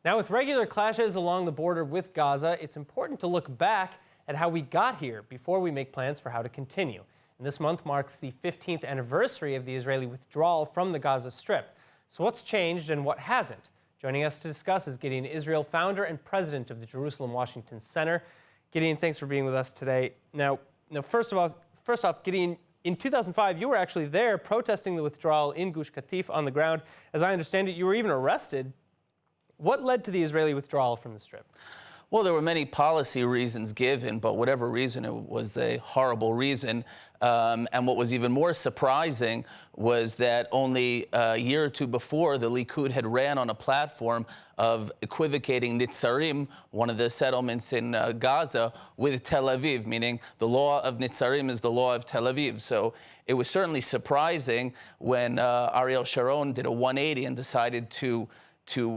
Now, with regular clashes along the border with Gaza, it's important to look back at how we got here before we make plans for how to continue. And this month marks the 15th anniversary of the Israeli withdrawal from the Gaza Strip. So what's changed and what hasn't? Joining us to discuss is Gideon Israel, founder and president of the Jerusalem Washington Center. Gideon, thanks for being with us today. Now first off, Gideon, in 2005, you were actually there protesting the withdrawal in Gush Katif on the ground. As I understand it, you were even arrested. What led to the Israeli withdrawal from the Strip? Well, there were many policy reasons given, but whatever reason, it was a horrible reason. And what was even more surprising was that only a year or two before, the Likud had ran on a platform of equivocating Nitzarim, one of the settlements in Gaza, with Tel Aviv, meaning the law of Nitzarim is the law of Tel Aviv. So it was certainly surprising when Ariel Sharon did a 180 and decided to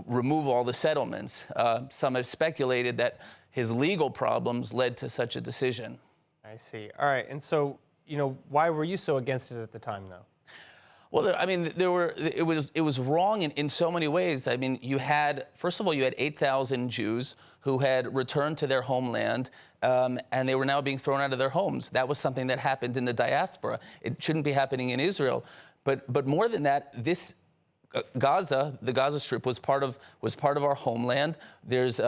remove all the settlements. Some have speculated that his legal problems led to such a decision. I see. All right. And so, why were you so against it at the time, though? Well, I mean, it was wrong in so many ways. I mean, first of all, you had 8,000 Jews who had returned to their homeland, and they were now being thrown out of their homes. That was something that happened in the diaspora. It shouldn't be happening in Israel. But more than that, Gaza, the Gaza Strip, was part of our homeland. There's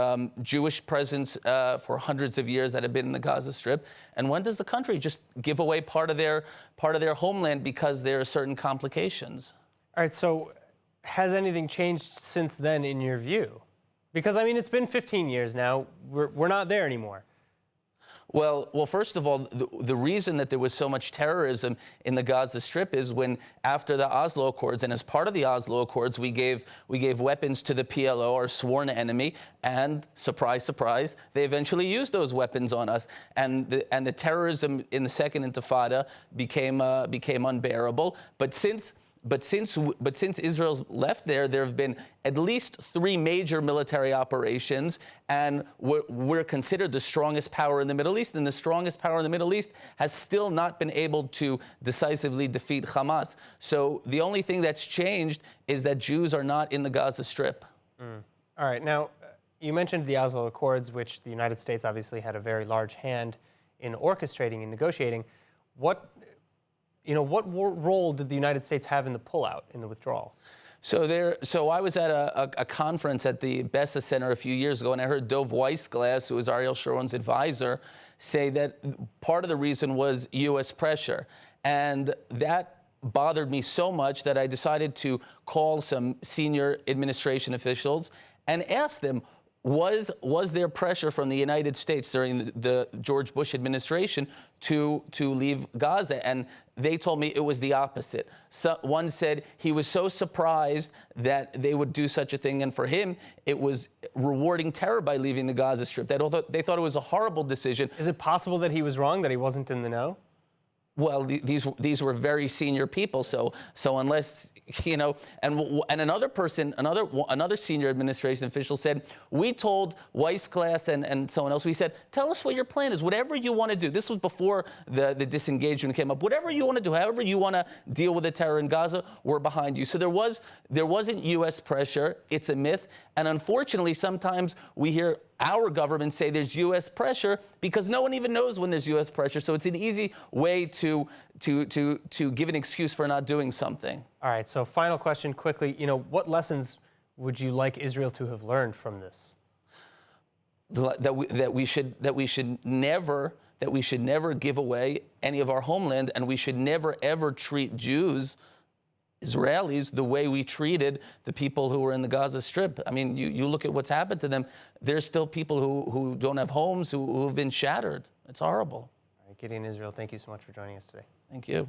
Jewish presence for hundreds of years that have been in the Gaza Strip. And when does the country just give away part of their homeland because there are certain complications? All right. So, has anything changed since then, in your view? Because I mean, it's been 15 years now. We're not there anymore. Well, first of all, the reason that there was so much terrorism in the Gaza Strip is when, after the Oslo Accords, and as part of the Oslo Accords, we gave weapons to the PLO, our sworn enemy, and surprise, surprise, they eventually used those weapons on us, and the terrorism in the Second Intifada became unbearable. But since Israel's left there have been at least 3 major military operations, and we're considered the strongest power in the Middle East, and the strongest power in the Middle East has still not been able to decisively defeat Hamas. So the only thing that's changed is that Jews are not in the Gaza Strip. All right. Now, you mentioned the Oslo Accords, which the United States obviously had a very large hand in orchestrating and negotiating. What role did the United States have in the pullout, in the withdrawal? So I was at a conference at the Bessa Center a few years ago, and I heard Dov Weissglass, who was Ariel Sharon's advisor, say that part of the reason was U.S. pressure. And that bothered me so much that I decided to call some senior administration officials and ask them, was there pressure from the United States during the George Bush administration to leave Gaza? And they told me it was the opposite. One said he was so surprised that they would do such a thing, and for him, it was rewarding terror by leaving the Gaza Strip. They thought it was a horrible decision. Is it possible that he was wrong, that he wasn't in the know? Well, these were very senior people, so unless and another person, another senior administration official said, we told Weissglass and someone else, we said, tell us what your plan is, whatever you want to do. This was before the disengagement came up. Whatever you want to do, however you want to deal with the terror in Gaza, we're behind you. So there wasn't U.S. pressure. It's a myth, and unfortunately, sometimes we hear our government say there's U.S. pressure because no one even knows when there's U.S. pressure. So it's an easy way to give an excuse for not doing something. All right. So final question quickly. What lessons would you like Israel to have learned from this? That we should never give away any of our homeland, and we should never ever treat Jews, Israelis, the way we treated the people who were in the Gaza Strip. I mean, you look at what's happened to them. There's still people who don't have homes, who have been shattered. It's horrible. All right, Gideon Israel, thank you so much for joining us today. Thank you.